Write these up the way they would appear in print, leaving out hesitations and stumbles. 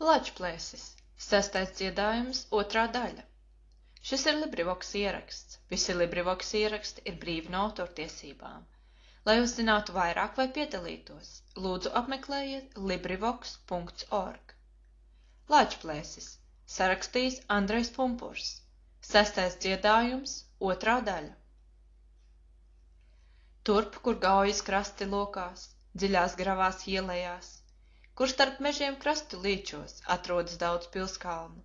Lačplēsis, 6. dziedājums, 2. daļa. Šis ir LibriVox ieraksts. Visi LibriVox ieraksti ir brīvi no autortiesībām. Lai uzzinātu vairāk vai piedalītos, lūdzu apmeklējiet LibriVox.org. Lačplēsis, sarakstījis Andrejs Pumpurs, 6. dziedājums, 2. daļa. Turp, kur Gaujas krasti lokās, dziļās gravās ielējās, kur starp mežiem krastu līčos atrodas daudz pilskalnu,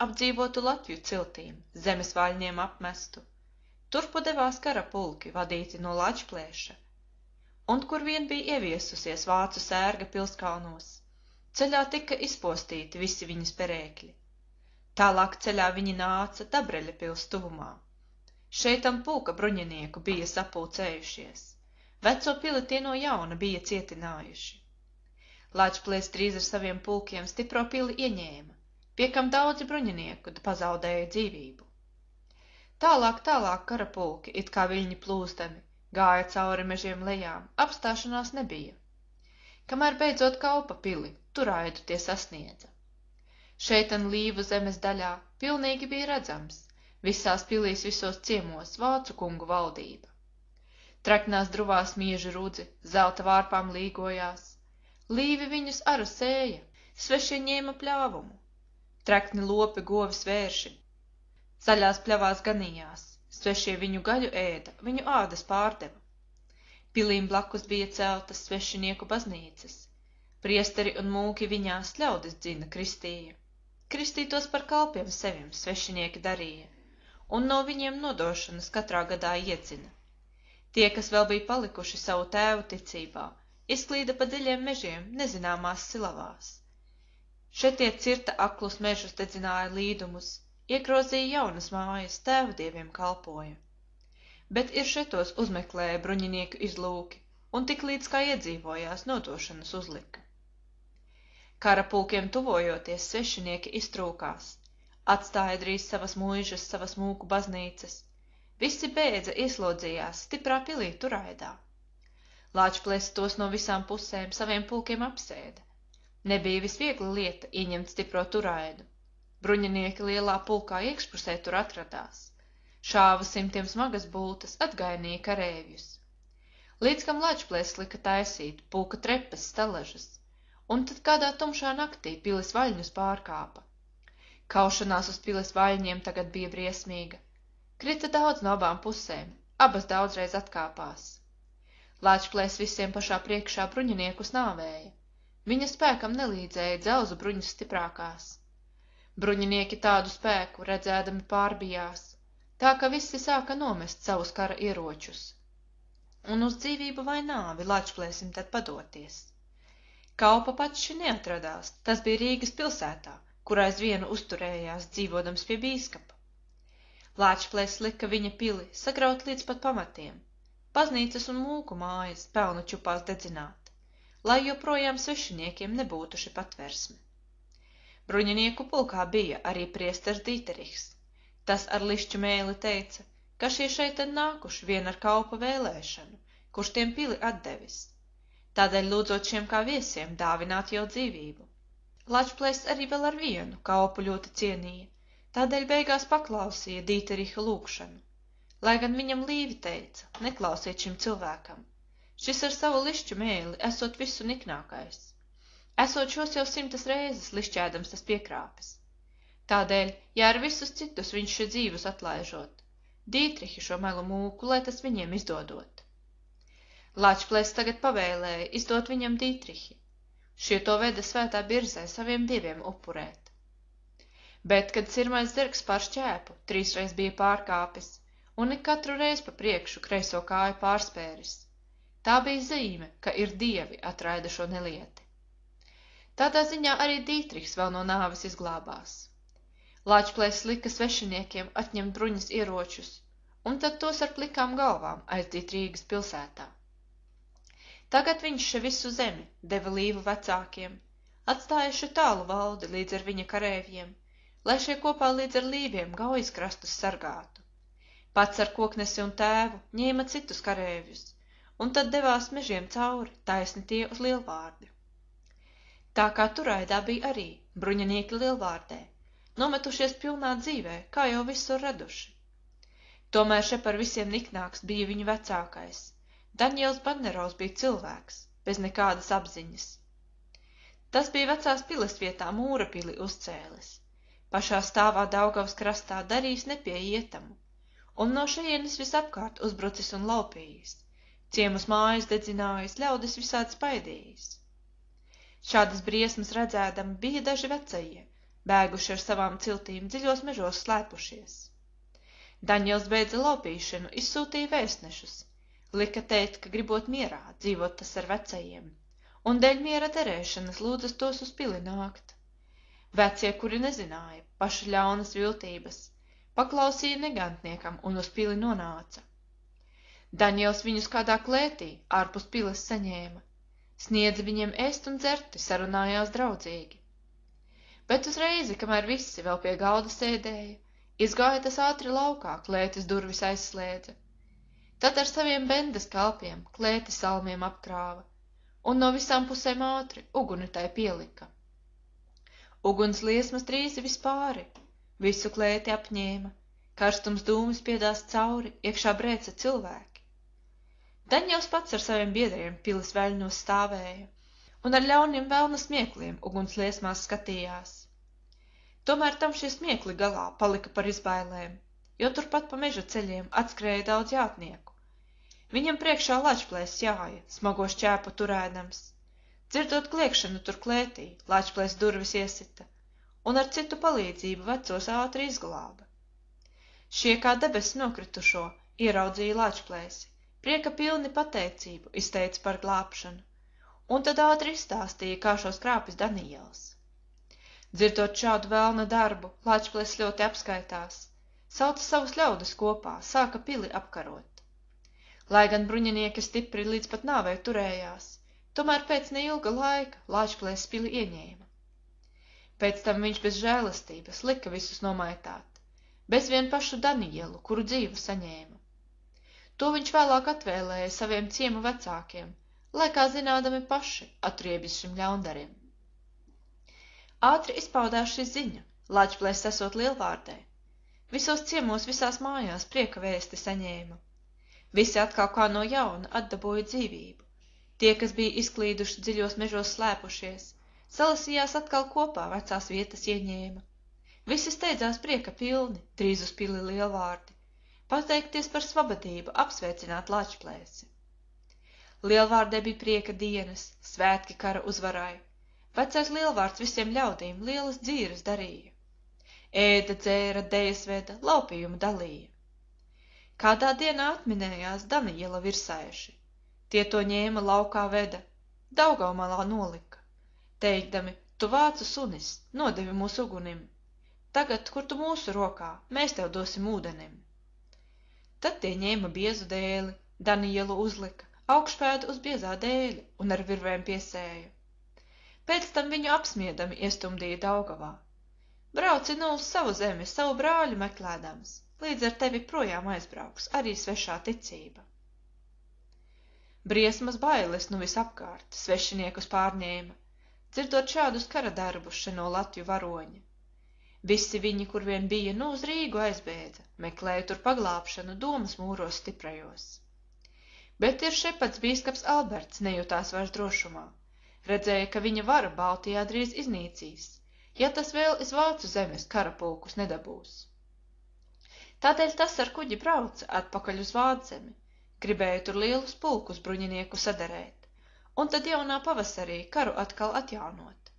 apdzīvotu Latvju ciltīm, zemes vaļņiem apmestu. Turpu devās kara pulki, vadīti no Lačplēša, un kur vien bija ieviesusies vācu sērga pilskalnos, ceļā tika izpostīti visi viņas perēkļi. Tālāk ceļā viņi nāca Dabreļa pils tuvumā. Šeitam pulka bruņinieku bija sapulcējušies. Veco pili tie no jauna bija cietinājuši. Lačplēs drīz ar saviem pulkiem stipro pili ieņēma, pie kam daudzi bruņinieku pazaudēja dzīvību. Tālāk kara pulki, it kā viļņi plūstami, gāja cauri mežiem lejām, apstāšanās nebija. Kamēr beidzot Kaupa pili, Turaidu tie sasniedza. Šeitan Līvu zemes daļā pilnīgi bija redzams, visās pilīs visos ciemos vācu kungu valdība. Treknās druvās mieži rudzi, zelta vārpām līgojās. Līvi viņus aru sēja, svešie ņēma pļāvumu. Trekni lopi govis vērši. Zaļās pļavās ganījās, svešie viņu gaļu ēda, viņu ādas pārdeva. Pilīm blakus bija celtas svešinieku baznīcas. Priesteri un mūki viņās ļaudis dzina kristīja. Kristītos par kalpiem sevim svešinieki darīja, un no viņiem nodošanas katrā gadā iedzina. Tie, kas vēl bija palikuši savu tēvu ticībā, izklīda pa dziļiem mežiem, nezināmās silavās. Šetie cirta aklus mežus dedzināja līdumus, iegrozīja jaunas mājas, tēvdieviem kalpoja. Bet ir šetos uzmeklēja bruņinieku izlūki, un tik līdz kā iedzīvojās, nodošanas uzlika. Kara pulkiem tuvojoties, svešinieki iztrūkās, atstāja drīz savas muižas, savas mūku baznīcas. Visi bēdza ieslodzījās stiprā pilī Turaidā. Lačplēs tos no visām pusēm saviem pulkiem apsēda. Nebija visviegla lieta ieņemt stipro Turaidu. Bruņinieki lielā pulkā iekšpusē tur atradās. Šāva simtiem smagas bultas, atgainīja karēvjus. Līdz kam Lačplēs lika taisīt pulka trepes, stelažas, un tad kādā tumšā naktī pilis vaļņus pārkāpa. Kaušanās uz pilis vaļņiem tagad bija briesmīga. Krita daudz no abām pusēm, abas daudzreiz atkāpās. Lačplēs visiem pašā priekšā bruņiniekus nāvēja. Viņa spēkam nelīdzēja dzelzu bruņas stiprākās. Bruņinieki tādu spēku redzēdami pārbijās, tā ka visi sāka nomest savus kara ieročus. Un uz dzīvību vai nāvi Lačplēsim tad padoties. Kaupa pats šī neatradās, tas bija Rīgas pilsētā, kur aizvienu uzturējās, dzīvodams pie bīskapa. Lačplēs lika viņa pili sagraut līdz pat pamatiem, baznīcas un mūku mājas pelnu čupās dedzināt, lai joprojām svešiniekiem nebūtu šī patversme. Bruņinieku pulkā bija arī priesters Dīterichs. Tas ar lišķu mēli teica, ka šie šeit nākuši vien ar Kaupa vēlēšanu, kurš tiem pili atdevis. Tādēļ lūdzot šiem kā viesiem dāvināt jau dzīvību. Lačplēs arī vēl ar vienu Kaupu ļoti cienīja, tādēļ beigās paklausīja Dīteriha lūgšanu. Lai gan viņam Līvi teica, neklausiet šim cilvēkam. Šis ar savu lišķu mēli esot visu niknākais. Esot šos jau 100 reizes lišķēdams tas piekrāpis. Tādēļ, ja ar visus citus viņš šie dzīvus atlaižot, Dītrihi šo melu mūku, lai tas viņiem izdodot. Lačplēs tagad pavēlēja izdot viņam Dītrihi. Šie to veda svētā birzē saviem dieviem upurēt. Bet, kad sirmais zirgs pār šķēpu 3 reiz bija pārkāpis, un ik katru reizi pa priekšu kreiso kāju pārspēris, tā bija zīme, ka ir dievi atraida šo nelieti. Tādā ziņā arī Dītrihs vēl no nāves izglābās. Lačplēs lika svešiniekiem atņemt bruņas ieročus, un tad tos ar plikām galvām aizdīt Rīgas pilsētā. Tagad viņš še visu zemi deva Līvu vecākiem, atstājuši tālu valdi līdz ar viņa karēvjiem, lai šie kopā līdz ar Līviem Gaujas krastus sargātu. Pats ar koknesi un tēvu ņēma citus karēvjus, un tad devās mežiem cauri, taisni tie uz Lielvārdi. Tā kā Turaidā bija arī bruņinieki Lielvārdē, nometušies pilnā dzīvē, kā jau visur raduši. Tomēr še par visiem niknāks bija viņu vecākais. Daņiels Badnerovs bija cilvēks, bez nekādas apziņas. Tas bija vecās piles vietā Mūra pili uzcēlis, pašā stāvā Daugavas krastā darījis nepiejietamu, un no šejienes visapkārt uzbrucis un laupījis, ciemus mājas dedzinājis, ļaudis visādi spaidījis. Šādas briesmas redzēdami bija daži vecie, bēguši ar savām ciltīm dziļos mežos slēpušies. Daņiels beidza laupīšanu, izsūtīja vēstnešus, lika teikt, ka gribot mierā dzīvot tas ar vecajiem, un dēļ miera derēšanas lūdzas tos uz pili nākt. Vecie, kuri nezināja paša ļaunas viltības, paklausīja negantniekam un uz pili nonāca. Daņiels viņus kādā klētī ārpus piles saņēma, sniedza viņiem ēst un dzerti, sarunājās draudzīgi. Bet uzreizi, kamēr visi vēl pie galda sēdēja, izgāja tas ātri laukā, klētis durvis aizslēdza. Tad ar saviem bendes kalpiem klēti salmiem apkrāva, un no visām pusēm ātri uguni tai pielika. Uguns liesmas drīzi vispāri, visu klēti apņēma, karstums dūmis piedās cauri, iekšā brēca cilvēki. Daņiels pats ar saviem biedriem pilis veļņos stāvēja, un ar ļauniem velna smiekliem uguns liesmās skatījās. Tomēr tam šie smiekli galā palika par izbailēm, jo turpat pa meža ceļiem atskrēja daudz jātnieku. Viņam priekšā Lačplēs jāja, smago šķēpu turēdams. Dzirdot kliekšanu tur klētī, Lačplēs durvis iesita, un ar citu palīdzību vecos ātri izglāba. Šie kā debesis nokritušo ieraudzīja Lačplēsi, prieka pilni pateicību izteica par glābšanu, un tad ātri izstāstīja, kā šos krāpis Daniels. Dzirdot šādu velna darbu, Lačplēs ļoti apskaitās, sauca savus ļaudis kopā, sāka pili apkarot. Lai gan bruņinieki stipri līdz pat nāvei turējās, tomēr pēc neilga laika Lačplēs pili ieņēma. Pēc tam viņš bez žēlastības lika visus nomaitāt, bez vien pašu Danielu, kuru dzīvu saņēma. To viņš vēlāk atvēlēja saviem ciemu vecākiem, lai kā zinādami paši atriebis šim ļaundarim. Ātri izpaudās šī ziņa, Lačplēs esot Lielvārdē. Visos ciemos, visās mājās prieka vēsti saņēma. Visi atkal kā no jauna atdabūja dzīvību. Tie, kas bija izklīduši dziļos mežos slēpušies, salasījās atkal kopā, vecās vietas ieņēma. Visi steidzās prieka pilni, drīz uz pili Lielvārdi, pateikties par svabadību, apsveicināt Lačplēsi. Lielvārdē bija prieka dienas, svētki kara uzvarai. Vecais Lielvārds visiem ļaudīm lielas dzīves darīja. Ēda, dzēra, dejas veda, laupījumu dalīja. Kādā dienā atminējās Daniela virsaiši. Tie to ņēma laukā veda, Daugavmalā nolika, teikdami, tu vācu sunis, nodevi mūsu ugunim. Tagad, kur tu mūsu rokā, mēs tev dosim ūdenim. Tad tie ņēma biezu dēli, Danielu uzlika, augšpēdu uz biezā dēļa un ar virvēm piesēja. Pēc tam viņu apsmiedami iestumdīja Daugavā. Brauci nu uz savu zemi, savu brāļu meklēdams, līdz ar tevi projām aizbrauks arī svešā ticība. Briesmas bailes nu visapkārt, svešiniekus pārņēma, dzirdot šādus kara darbus še no Latviju varoņa. Visi viņi, kur vien bija, nu uz Rīgu aizbēdza, meklēja tur paglābšanu domas mūros stiprajos. Bet ir še pats bīskaps Alberts nejūtās vairs drošumā, redzēja, ka viņa vara Baltijā drīz iznīcīs, ja tas vēl iz vācu zemes karapulkus nedabūs. Tādēļ tas ar kuģi brauca atpakaļ uz Vāczemi, gribēja tur lielus pulkus bruņinieku sadarēt, un tad jaunā pavasarī karu atkal atjaunot.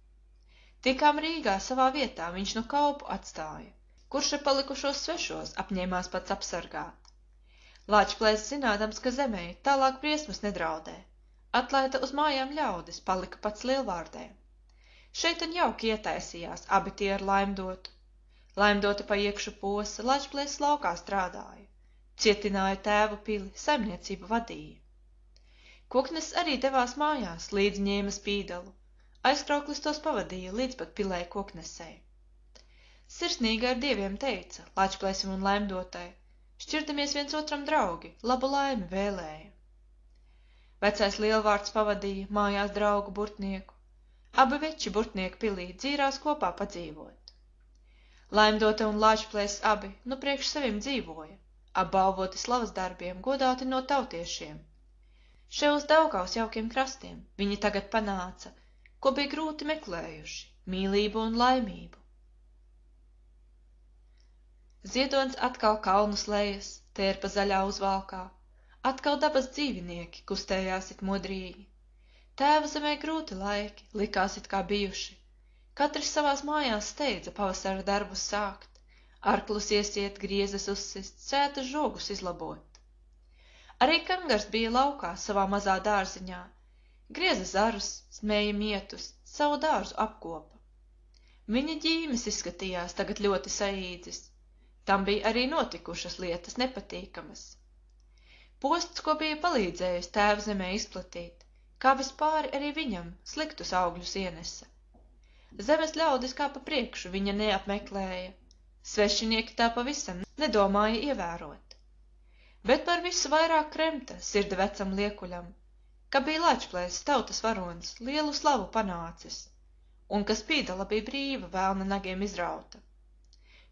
Tikām Rīgā savā vietā viņš nu kaupu atstāja, kurš ar palikušos svešos apņēmās pats apsargāt. Lačplēs zinādams, ka zemē tālāk briesmas nedraudē, atlaida uz mājām ļaudis, palika pats Lielvārdē. Šeit un jauki ietaisījās abi tie ar Laimdotu. Laimdota pa iekšu posa, Lačplēs laukā strādāja, cietināja tēvu pili, saimniecību vadīja. Koknes arī devās mājās, līdz ņēma spīdalu, aizkrauklis tos pavadīja līdz pat pilē koknesei. Sirsnīgi ar dieviem teica, Lačplēsim un Laimdotai, šķirdamies viens otram draugi, labu laimi vēlēja. Vecais Lielvārds pavadīja mājās draugu burtnieku, Abi veči Burtnieku pilī dzīrās kopā padzīvot. Laimdota un Lāčplēsis abi, nu priekš saviem dzīvoja, apbalvoti slavas darbiem, godāti no tautiešiem. Še uz Daugavas jaukiem krastiem viņi tagad panāca, ko bija grūti meklējuši, mīlību un laimību. Ziedonis atkal kalnus lejas, tērpa zaļā uzvalkā, atkal dabas dzīvinieki kustējās it modrīgi. Tēva zemē grūti laiki, likās it kā bijuši. Katrs savās mājās steidza pavasara darbus sākt, arklus iesiet, griezes uzsist, sētas žogus izlabot. Arī Kangars bija laukā savā mazā dārziņā, grieza zarus, smēja mietus, savu dārzu apkopa. Viņa ģīmes izskatījās tagad ļoti saīdzis, tam bija arī notikušas lietas nepatīkamas. Posts, ko bija palīdzējis tēva zemē izplatīt, kā vispāri arī viņam sliktus augļus ienesa. Zemes ļaudis kā pa priekšu viņa neapmeklēja, svešinieki tā pavisam nedomāja ievērot. Bet par visu vairāk kremta sirda vecam liekuļam, ka bija Lāčplēsis tautas varonis lielu slavu panācis, un ka Spīdala bija brīva vēlna nagiem izrauta.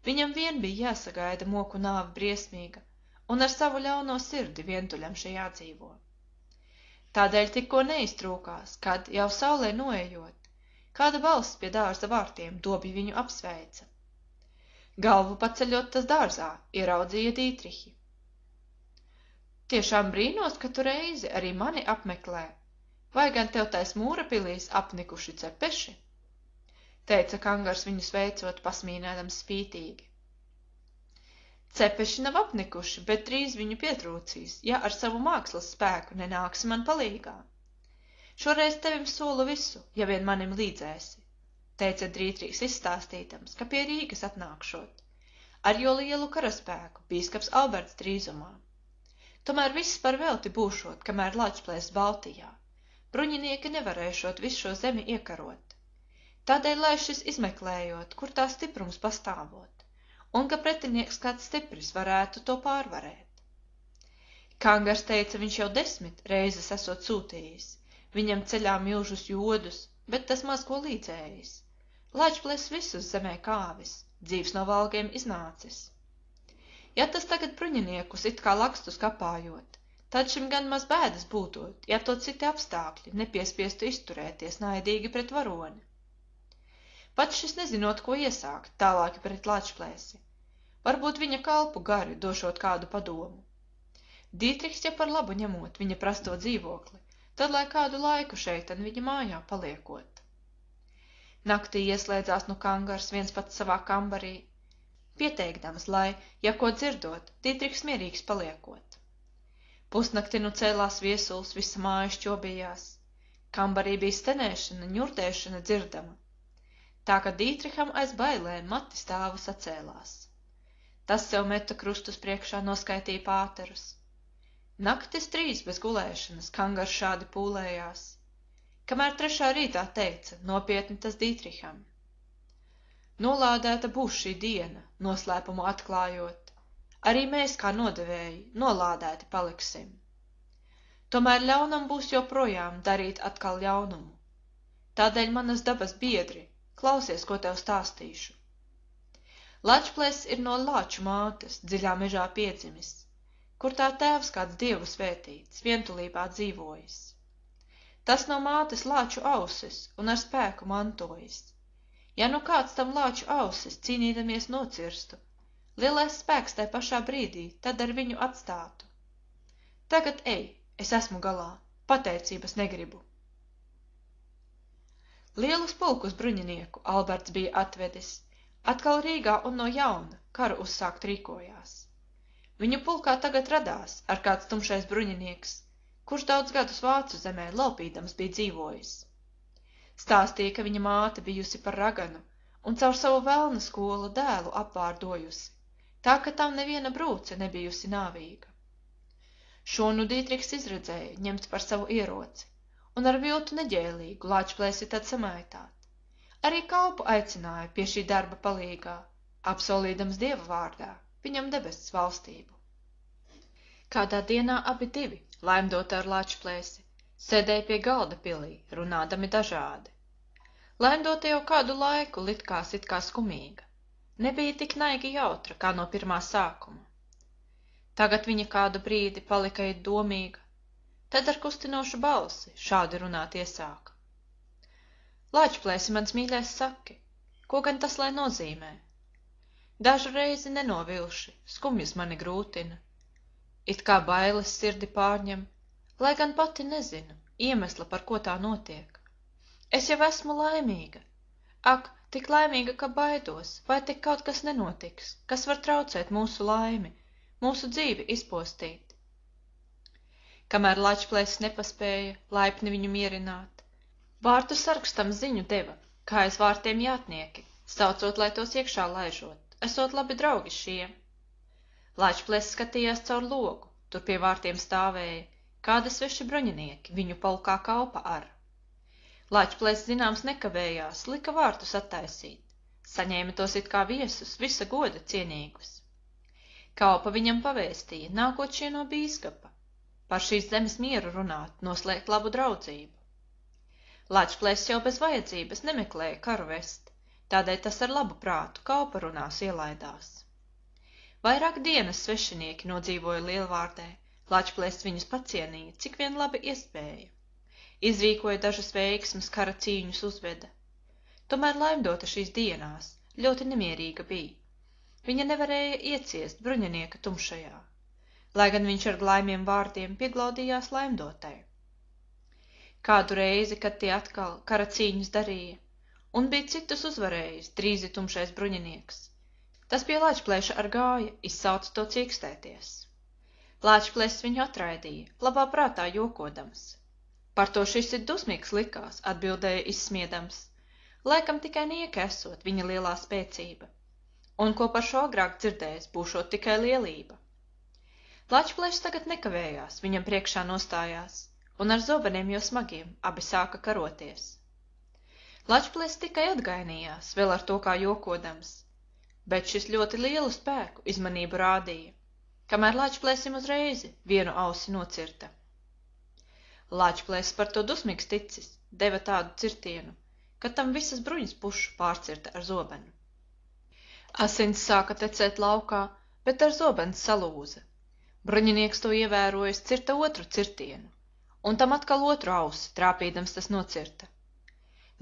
Viņam vien bija jāsagaida moku nāve briesmīga, un ar savu ļauno sirdi vientuļam šajā dzīvo. Tādēļ tikko neiztrūkās, kad, jau saulē noejot, kāda balss pie dārza vārtiem dobi viņu apsveica. Galvu paceļot tas dārzā, ieraudzīja Dītrihi. Tiešām brīnos, ka tu reizi arī mani apmeklē, vai gan tev tais mūra pilīs apnikuši cepeši? Teica Kangars viņu sveicot, pasmīnēdams spītīgi. Cepeši nav apnikuši, bet drīz viņu pietrūcīs, ja ar savu mākslas spēku nenāksi man palīgā. Šoreiz tevim solu visu, ja vien manim līdzēsi, teica Dītrihs izstāstītams, ka pie Rīgas atnākšot, ar jo lielu karaspēku bīskaps Alberts drīzumā. Tomēr viss par velti būšot, kamēr Lāčplēsis Baltijā, bruņinieki nevarēšot visu šo zemi iekarot. Tādēļ lai šis izmeklējot, kur tā stiprums pastāvot, un ka pretinieks kāds stipris varētu to pārvarēt. Kangars teica, viņš jau 10 reizes esot sūtījis, viņam ceļā milžus jodus, bet tas maz ko līdzējis. Lāčplēsis visus zemē kāvis, dzīvs no valgiem iznācis. Ja tas tagad bruņiniekus it kā lakstus kapājot, tad šim gan maz bēdas būtot, ja to citi apstākļi nepiespiestu izturēties naidīgi pret varoni. Pats šis nezinot, ko iesākt tālāk pret Lāčplēsi, varbūt viņa kalpu gari došot kādu padomu. Dītrihs, ja par labu ņemot viņa prasto dzīvokli, tad lai kādu laiku šeitan viņa mājā paliekot. Naktī ieslēdzās nu Kangars viens pats savā kambarī, pieteikdams, lai, ja ko dzirdot, Dītrihs mierīgs paliekot. Pusnakti nu cēlās viesuls, visa māja šķobījās, kambarī bija stenēšana, ņurtēšana dzirdama, tā ka Dītriham aiz bailēm mati stāvu sacēlās. Tas sev meta krustus priekšā, noskaitīja pāterus. Naktis 3 bez gulēšanas Kangars šādi pūlējās, kamēr 3. rītā teica, nopietni tas Dītriham. Nolādēta būs šī diena, noslēpumu atklājot, arī mēs kā nodevēji nolādēti paliksim. Tomēr ļaunam būs joprojām darīt atkal ļaunumu. Tādēļ manas dabas biedri, klausies, ko tev stāstīšu. Lāčplēsis ir no Lāču mātes, dziļā mežā piedzimis, kur tā tēvs kāds dievu svētīts, vientulībā dzīvojis. Tas no mātes Lāču ausis un ar spēku mantojis. Ja nu kāds tam Lāču ausis cīnīdamies nocirstu, lielais spēks tai pašā brīdī, tad ar viņu atstātu. Tagad ej, es esmu galā, pateicības negribu. Lielus pulkus bruņinieku Alberts bija atvedis, atkal Rīgā un no jauna karu uzsākt rīkojās. Viņu pulkā tagad radās ar kāds tumšais bruņinieks, kurš daudz gadus Vācu zemē laupīdams bija dzīvojis. Stāstīja, ka viņa māte bijusi par raganu un caur savu velna skolu dēlu apvārdojusi, tā ka tam neviena brūce nebijusi nāvīga. Šo nu Dītrihs izredzēja ņemt par savu ieroci, un ar viltu neģēlīgu Lāčplēsi tad samaitāt. Arī kalpu aicināja pie šī darba palīgā, apsolīdams dieva vārdā viņam debesis valstību. Kādā dienā abi divi, laimdota ar Lāčplēsi, sēdēja pie galda pilī, runādami dažādi. Laimdota jau kādu laiku likās it kā skumīga. Nebija tik naigi jautra kā no pirmā sākuma. Tagad viņa kādu brīdi palika it domīga, tad ar kustinošu balsi šādi runāt iesāka. Lāčplēsi, mans mīļais, saki, ko gan tas lai nozīmē? Dažu reizi nenovilši, skumjas mani grūtina, it kā bailes sirdi pārņem, lai gan pati nezinu iemesla, par ko tā notiek. Es jau esmu laimīga. Ak, tik laimīga, ka baidos, vai tik kaut kas nenotiks, kas var traucēt mūsu laimi, mūsu dzīvi izpostīt. Kamēr Lāčplēsis nepaspēja laipni viņu mierināt, vārtu sargs tam ziņu deva, kā aiz vārtiem jātnieki, saucot, lai tos iekšā laižot, esot labi draugi šie. Lāčplēsis skatījās caur logu, tur pie vārtiem stāvēja kādi sveši bruņinieki, viņu palkā kalpa ar. Lāčplēsis zināms nekavējās, lika vārtus attaisīt, saņēma tos it kā viesus, visa goda cienīgus. Kalpa viņam pavēstīja, nākot šie no bīskapa, par šīs zemes mieru runāt, noslēgt labu draudzību. Lāčplēsis jau bez vajadzības nemeklēja karu vest, tādēļ tas ar labu prātu kalpa runās ielaidās. Vairāk dienas svešinieki nodzīvoja Lielvārdē, Lāčplēsis viņus pacienīja, cik vien labi iespēja. Izrīkoja dažas veiksmas, kara cīņus uzveda. Tomēr Laimdota šīs dienās ļoti nemierīga bija. Viņa nevarēja ieciest bruņinieka tumšajā, lai gan viņš ar glaimiem vārdiem pieglaudījās Laimdotai. Kādu reizi, kad tie atkal kara cīņus darīja, un bija citus uzvarējis drīzi tumšais bruņinieks, tas pie Lāčplēša ar gāja, izsauca to cīkstēties. Lāčplēsis viņu atraidīja, labā prātā jokodams. Par to šis ir dusmīgs likās, atbildēja izsmiedams, laikam tikai nieka esot viņa lielā spēcība, un ko par šo agrāk dzirdējis, būšot tikai lielība. Lāčplēšs tagad nekavējās, viņam priekšā nostājās, un ar zobeniem jau smagiem abi sāka karoties. Lāčplēšs tikai atgainījās, vēl ar to kā jokodams, bet šis ļoti lielu spēku izmanību rādīja, kamēr Lāčplēsim uzreizi vienu ausi nocirta. Lāčplēsis par to dusmīgs ticis, deva tādu cirtienu, ka tam visas bruņas pušu pārcirta ar zobenu. Asins sāka tecēt laukā, bet ar zobens salūza. Bruņinieks to ievērojis, cirta otru cirtienu, un tam atkal otru ausi, trāpīdams tas nocirta.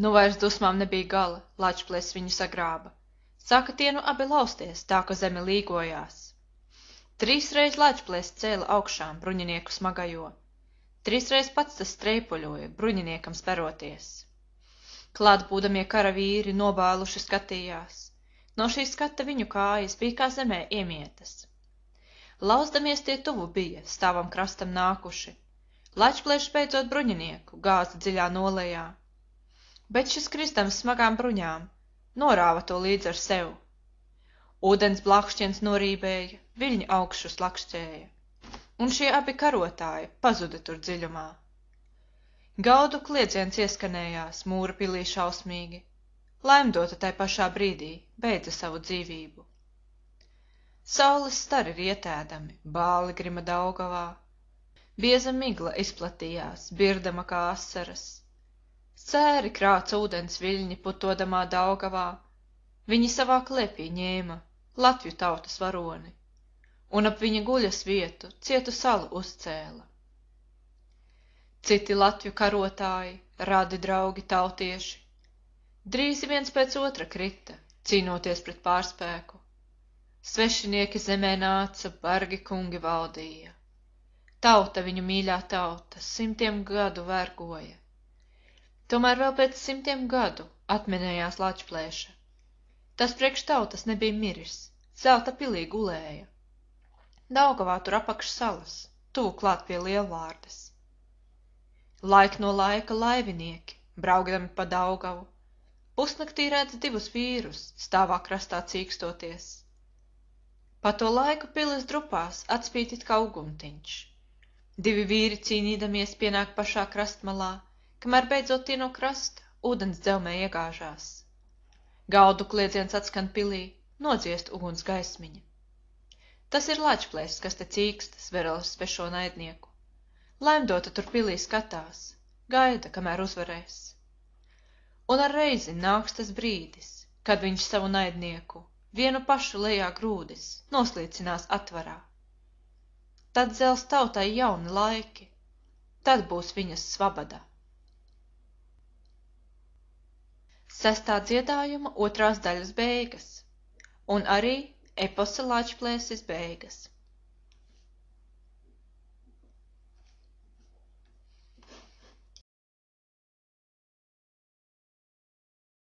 Nu vairs dusmām nebija gala, Lāčplēsis viņu sagrāba. Sāka tie nu abi lausties, tā ka zeme līgojās. 3 reiz Lāčplēsis cēla augšām bruņinieku smagajo. 3 reiz pats tas streipuļoja, bruņiniekam speroties. Klāt būdamie karavīri nobāluši skatījās. No šī skata viņu kājas bija kā zemē iemietas. Lauzdamies tie tuvu bija, stāvam krastam nākuši. Lāčplēšs beidzot bruņinieku gāza dziļā nolejā. Bet šis kristams smagām bruņām norāva to līdz ar sev. Ūdens blakšķiens norībēja, viļņi augšus lakšķēja. Un šie abi karotāji pazuda tur dziļumā. Gaudu kliedziens ieskanējās mūra pilī šausmīgi. Laimdota tai pašā brīdī beidza savu dzīvību. Saules stari rietēdami, bāli grima Daugavā. Bieza migla izplatījās, birdama kā asaras. Sēri krāca ūdens viļņi putodamā Daugavā. Viņi savā klepī ņēma Latvju tautas varoni, un ap viņa guļas vietu cietu salu uzcēla. Citi Latvju karotāji, radi draugi tautieši, drīz viens pēc otra krita, cīnoties pret pārspēku. Svešinieki zemē nāca, bargi kungi valdīja. Tauta viņu mīļā tauta 100 gadu vergoja. Tomēr vēl pēc 100 gadu atminējās Lāčplēša. Tas priekš tautas nebija miris, zelta pilī gulēja. Daugavā tur apakš salas, tuvu klāt pie Lielvārdes. Laik no laika laivinieki, braukdami pa Daugavu, pusnaktī redz 2 vīrus, stāvā krastā cīkstoties. Pa to laiku pilis drupās atspīd it kā uguntiņš. 2 vīri cīnīdamies pienāk pašā krastmalā, kamēr beidzot tie no krasta ūdens dzelmē iegāžās. Gaudu kliedziens atskan pilī, nodziest uguns gaismiņa. Tas ir Lāčplēsis, kas te cīkstas, verelis svešo naidnieku. Laimdota tur pilī skatās, gaida, kamēr uzvarēs. Un ar reizi nāks tas brīdis, kad viņš savu naidnieku vienu pašu lejā grūdis noslīcinās atvarā. Tad zels tautai jauni laiki, tad būs viņas svabada. 6. dziedājuma 2. daļas beigas, un arī eposa Lačplēsis beigas.